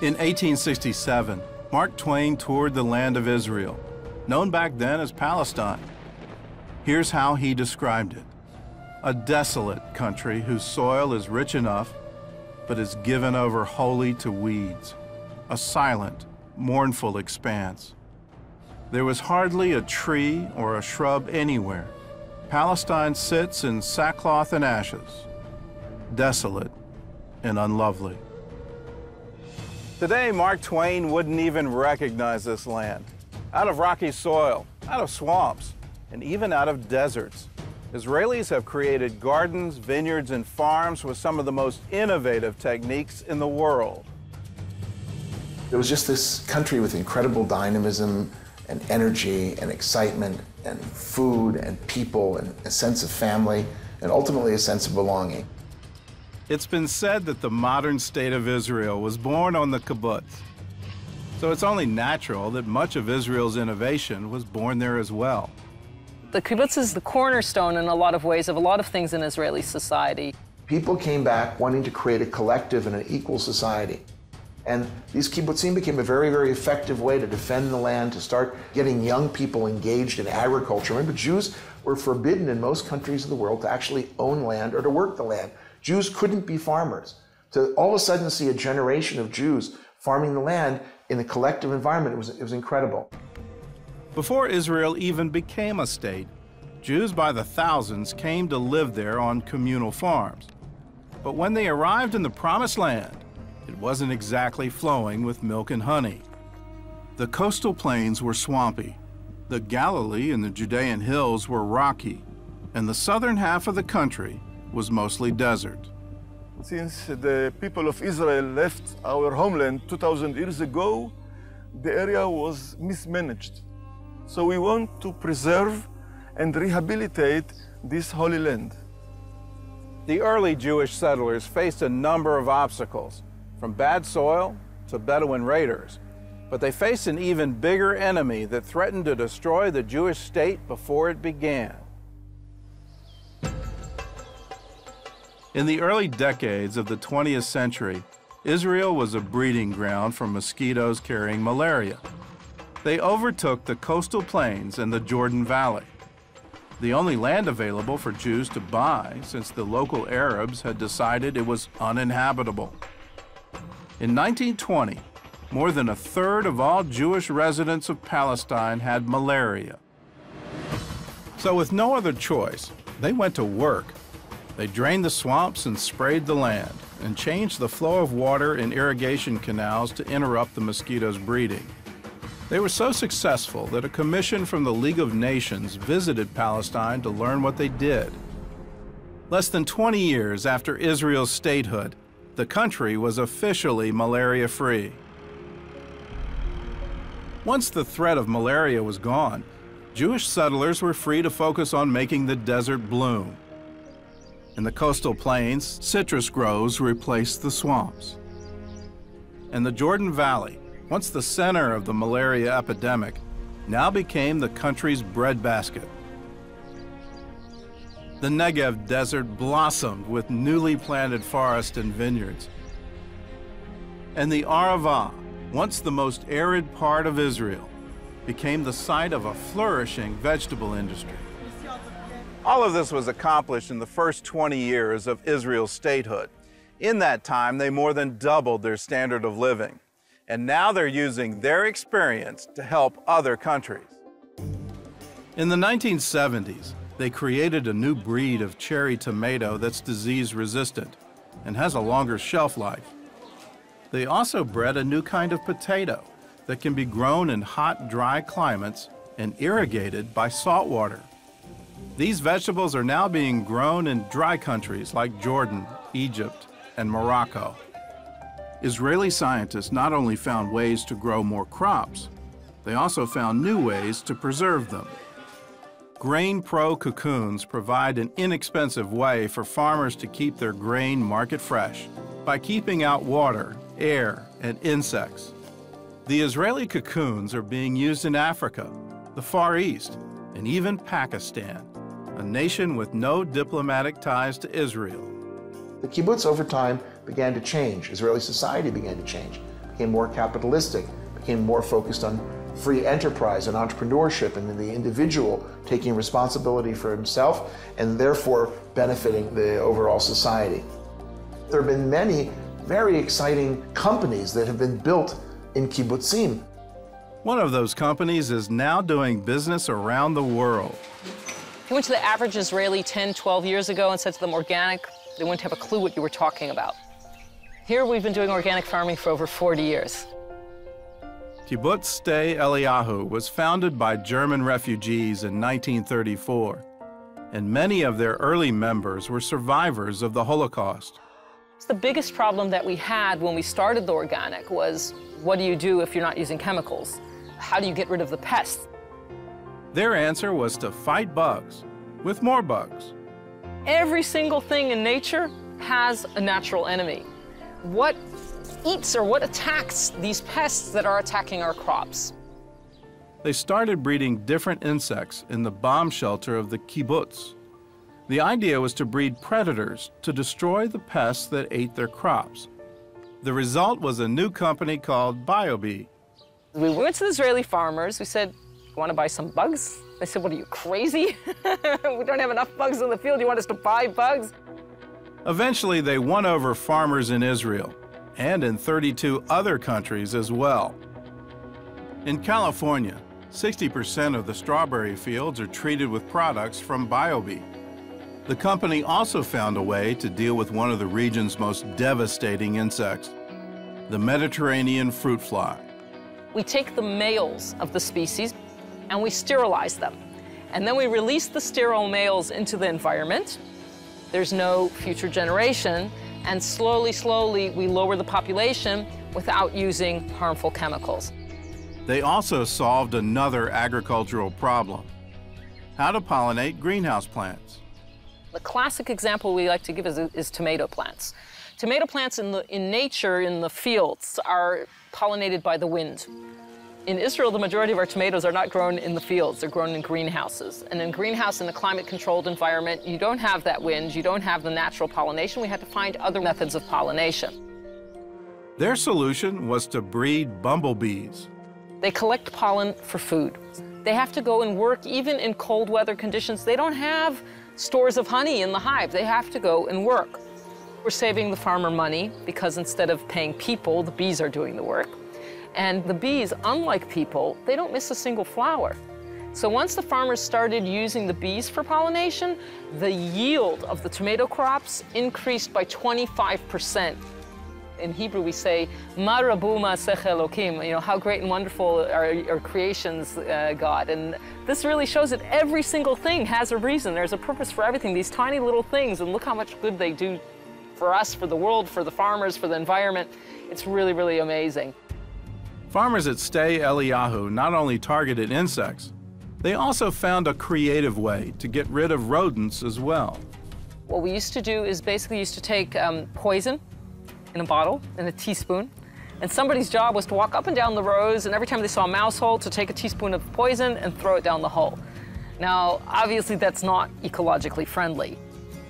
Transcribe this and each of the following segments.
In 1867, Mark Twain toured the land of Israel, known back then as Palestine. Here's how he described it: a desolate country whose soil is rich enough, but is given over wholly to weeds, a silent, mournful expanse. There was hardly a tree or a shrub anywhere. Palestine sits in sackcloth and ashes, desolate and unlovely. Today, Mark Twain wouldn't even recognize this land. Out of rocky soil, out of swamps, and even out of deserts, Israelis have created gardens, vineyards, and farms with some of the most innovative techniques in the world. It was just this country with incredible dynamism and energy and excitement and food and people and a sense of family and ultimately a sense of belonging. It's been said that the modern state of Israel was born on the kibbutz. So it's only natural that much of Israel's innovation was born there as well. The kibbutz is the cornerstone in a lot of ways of a lot of things in Israeli society. People came back wanting to create a collective and an equal society. And these kibbutzim became a very, very effective way to defend the land, to start getting young people engaged in agriculture. Remember, Jews were forbidden in most countries of the world to actually own land or to work the land. Jews couldn't be farmers. To all of a sudden see a generation of Jews farming the land in a collective environment, it was incredible. Before Israel even became a state, Jews by the thousands came to live there on communal farms. But when they arrived in the Promised Land, it wasn't exactly flowing with milk and honey. The coastal plains were swampy, the Galilee and the Judean hills were rocky, and the southern half of the country was mostly desert. Since the people of Israel left our homeland 2,000 years ago, the area was mismanaged. So we want to preserve and rehabilitate this holy land. The early Jewish settlers faced a number of obstacles, from bad soil to Bedouin raiders, but they faced an even bigger enemy that threatened to destroy the Jewish state before it began. In the early decades of the 20th century, Israel was a breeding ground for mosquitoes carrying malaria. They overtook the coastal plains and the Jordan Valley, the only land available for Jews to buy since the local Arabs had decided it was uninhabitable. In 1920, more than a third of all Jewish residents of Palestine had malaria. So with no other choice, they went to work. They drained the swamps and sprayed the land and changed the flow of water in irrigation canals to interrupt the mosquitoes' breeding. They were so successful that a commission from the League of Nations visited Palestine to learn what they did. Less than 20 years after Israel's statehood, the country was officially malaria-free. Once the threat of malaria was gone, Jewish settlers were free to focus on making the desert bloom. In the coastal plains, citrus groves replaced the swamps. And the Jordan Valley, once the center of the malaria epidemic, now became the country's breadbasket. The Negev desert blossomed with newly planted forests and vineyards. And the Arava, once the most arid part of Israel, became the site of a flourishing vegetable industry. All of this was accomplished in the first 20 years of Israel's statehood. In that time, they more than doubled their standard of living. And now they're using their experience to help other countries. In the 1970s, they created a new breed of cherry tomato that's disease-resistant and has a longer shelf life. They also bred a new kind of potato that can be grown in hot, dry climates and irrigated by salt water. These vegetables are now being grown in dry countries like Jordan, Egypt, and Morocco. Israeli scientists not only found ways to grow more crops, they also found new ways to preserve them. Grain Pro cocoons provide an inexpensive way for farmers to keep their grain market fresh by keeping out water, air, and insects. The Israeli cocoons are being used in Africa, the Far East, and even Pakistan, a nation with no diplomatic ties to Israel. The kibbutz over time began to change. Israeli society began to change. became more capitalistic, became more focused on free enterprise and entrepreneurship and the individual taking responsibility for himself and therefore benefiting the overall society. There have been many very exciting companies that have been built in kibbutzim. One of those companies is now doing business around the world. If you went to the average Israeli 10, 12 years ago and said to them organic, they wouldn't have a clue what you were talking about. Here we've been doing organic farming for over 40 years. Kibbutz Sde Eliyahu was founded by German refugees in 1934, and many of their early members were survivors of the Holocaust. The biggest problem that we had when we started the organic was, what do you do if you're not using chemicals? How do you get rid of the pests? Their answer was to fight bugs with more bugs. Every single thing in nature has a natural enemy. What eats or what attacks these pests that are attacking our crops? They started breeding different insects in the bomb shelter of the kibbutz. The idea was to breed predators to destroy the pests that ate their crops. The result was a new company called BioBee. We went to the Israeli farmers. We said, "You want to buy some bugs?" They said, "What are you, crazy? We don't have enough bugs in the field. You want us to buy bugs?" Eventually, they won over farmers in Israel and in 32 other countries as well. In California, 60% of the strawberry fields are treated with products from BioBee. The company also found a way to deal with one of the region's most devastating insects, the Mediterranean fruit fly. We take the males of the species and we sterilize them. And then we release the sterile males into the environment. There's no future generation. And slowly, slowly, we lower the population without using harmful chemicals. They also solved another agricultural problem: how to pollinate greenhouse plants. The classic example we like to give is tomato plants. Tomato plants in nature, in the fields, are pollinated by the wind. In Israel, the majority of our tomatoes are not grown in the fields. They're grown in greenhouses. And in greenhouse, in a climate-controlled environment, you don't have that wind, you don't have the natural pollination. We had to find other methods of pollination. Their solution was to breed bumblebees. They collect pollen for food. They have to go and work even in cold weather conditions. They don't have stores of honey in the hive. They have to go and work. We're saving the farmer money because instead of paying people, the bees are doing the work. And the bees, unlike people, they don't miss a single flower. So once the farmers started using the bees for pollination, the yield of the tomato crops increased by 25%. In Hebrew, we say, "Ma rabu ma'asech Elokim," you know, how great and wonderful are creations, God. And this really shows that every single thing has a reason. There's a purpose for everything, these tiny little things, and look how much good they do for us, for the world, for the farmers, for the environment. It's really, really amazing. Farmers at Sde Eliyahu not only targeted insects, they also found a creative way to get rid of rodents as well. What we used to do is basically used to take poison in a bottle, in a teaspoon, and somebody's job was to walk up and down the rows, and every time they saw a mouse hole, to take a teaspoon of poison and throw it down the hole. Now, obviously that's not ecologically friendly.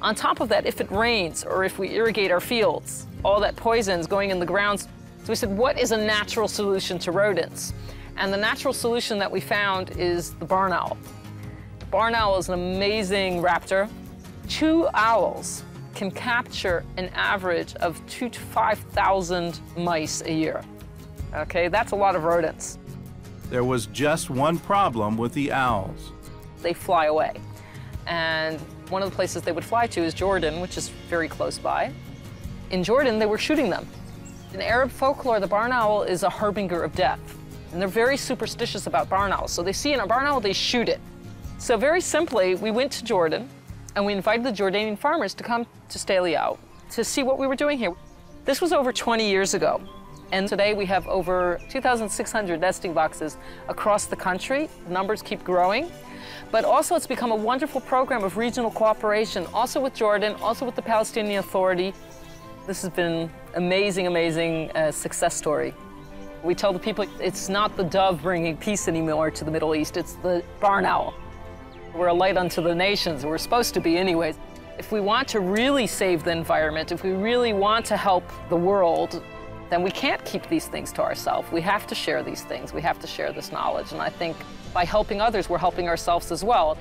On top of that, if it rains or if we irrigate our fields, all that poison's going in the ground. So we said, what is a natural solution to rodents? And the natural solution that we found is the barn owl. The barn owl is an amazing raptor. 2 owls can capture an average of 2,000 to 5,000 mice a year. Okay, that's a lot of rodents. There was just one problem with the owls. They fly away. And one of the places they would fly to is Jordan, which is very close by. In Jordan, they were shooting them. In Arab folklore, the barn owl is a harbinger of death. And they're very superstitious about barn owls. So they see a barn owl, they shoot it. So very simply, we went to Jordan and we invited the Jordanian farmers to come to Sde Eliyahu to see what we were doing here. This was over 20 years ago. And today we have over 2,600 nesting boxes across the country. The numbers keep growing. But also it's become a wonderful program of regional cooperation, also with Jordan, also with the Palestinian Authority. This has been amazing, amazing success story. We tell the people it's not the dove bringing peace anymore to the Middle East, it's the barn owl. We're a light unto the nations, we're supposed to be anyways. If we want to really save the environment, if we really want to help the world, then we can't keep these things to ourselves. We have to share these things. We have to share this knowledge. And I think by helping others, we're helping ourselves as well.